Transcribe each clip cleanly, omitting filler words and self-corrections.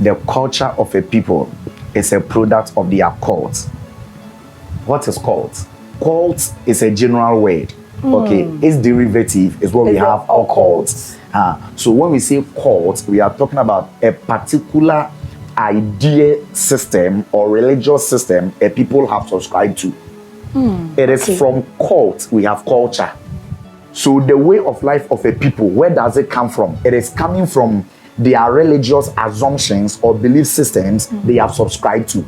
the culture of a people is a product of their cult. What is cult? Cult is a general word. Okay, its derivative is what we have occult. So when we say cult, we are talking about a particular idea system or religious system a people have subscribed to. It is from cult we have culture. So the way of life of a people, where does it come from? It is coming from their religious assumptions or belief systems they have subscribed to.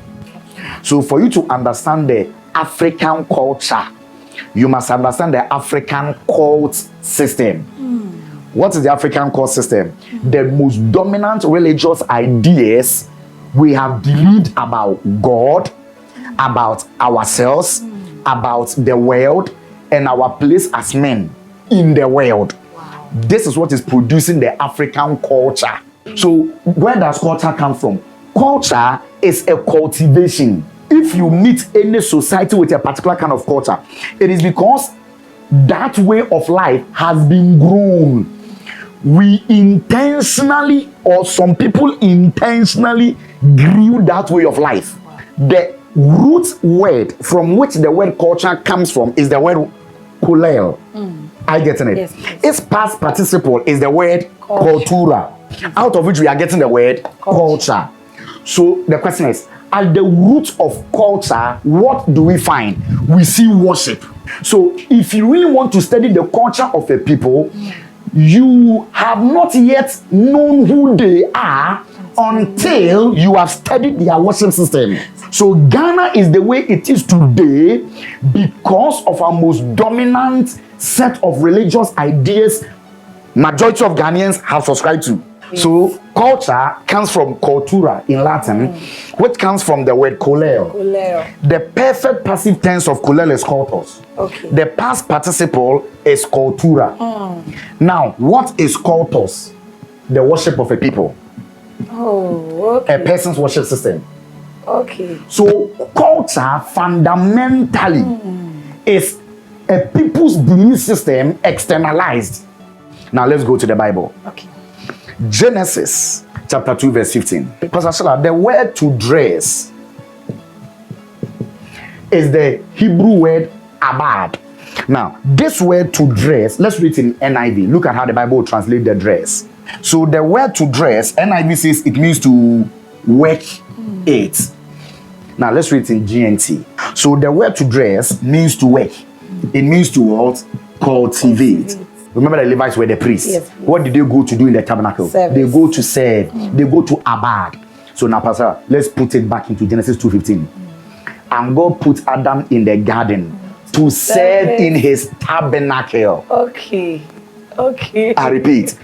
So for you to understand the African culture, you must understand the African cult system. What is the African cult system? The most dominant religious ideas we have believed about God, about ourselves, about the world, and our place as men in the world. Wow. This is what is producing the African culture. So where does culture come from? Culture is a cultivation. If you meet any society with a particular kind of culture, it is because that way of life has been grown. We intentionally, or some people intentionally, grew that way of life. The root word from which the word culture comes from is the word kulel. Are you getting it? Yes. Its past participle is the word cultura, out of which we are getting the word culture. So the question is, at the root of culture, what do we find? We see worship. So if you really want to study the culture of a people, you have not yet known who they are until you have studied their worship system. So Ghana is the way it is today because of our most dominant set of religious ideas majority of Ghanaians have subscribed to. Yes. So culture comes from cultura in Latin, which comes from the word coleo. The perfect passive tense of coleo is cultus. Okay. The past participle is cultura. Now, what is cultus? The worship of a people. Oh, okay. A person's worship system. Okay. So culture fundamentally is a people's belief system externalized. Now let's go to the Bible. Okay. Genesis chapter 2 verse 15. Because actually the word to dress is the Hebrew word abad. Now this word to dress, let's read it in NIV. Look at how the Bible translates the dress. So the word to dress, NIV says it means to work it. Now let's read it in GNT. So the word to dress means to work. It means to what? Cultivate. Remember the Levites were the priests. Yes, what did they go to do in the tabernacle? Service. They go to serve. They go to abad. So now, Pastor, let's put it back into Genesis 2:15. And God put Adam in the garden to serve in his tabernacle. Okay. Okay. I repeat,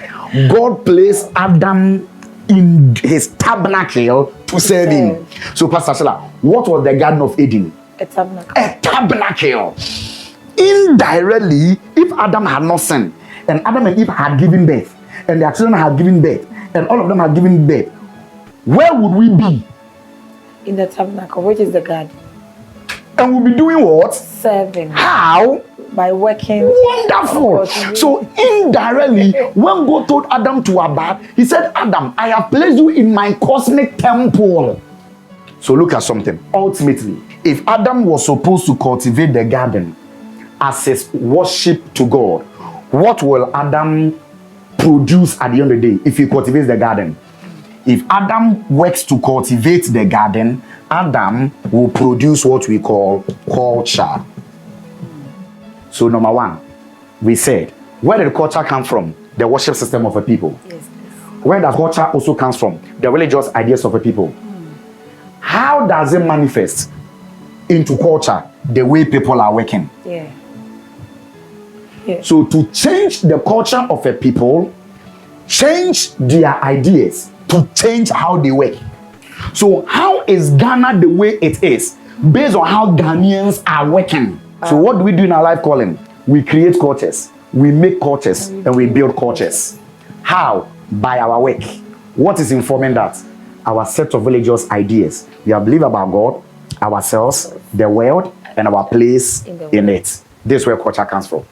God placed Adam in his tabernacle to serve him. So, Pastor Shela, what was the Garden of Eden? A tabernacle. A tabernacle. Indirectly, if Adam had not sinned, and Adam and Eve had given birth, and their children had given birth, and all of them had given birth, where would we be? In the tabernacle, which is the garden. And we'll be doing what? Serving. How? By working. Wonderful. So indirectly, when God told Adam to abide, he said, Adam, I have placed you in my cosmic temple. So look at something. Ultimately, if Adam was supposed to cultivate the garden as his worship to God, what will Adam produce at the end of the day if he cultivates the garden? If Adam works to cultivate the garden, Adam will produce what we call culture. So number one, we said, where did culture come from? The worship system of a people. Yes. Where does culture also comes from? The religious ideas of a people. How does it manifest into culture? The way people are working. Yeah. So to change the culture of a people, change their ideas to change how they work. So how is Ghana the way it is? Based on how Ghanaians are working. So what do we do in our life calling? We create cultures, we make cultures, and we build cultures. How? By our work. What is informing that? Our set of religious ideas. We have believed about God, ourselves, the world, and our place in it. This is where culture comes from.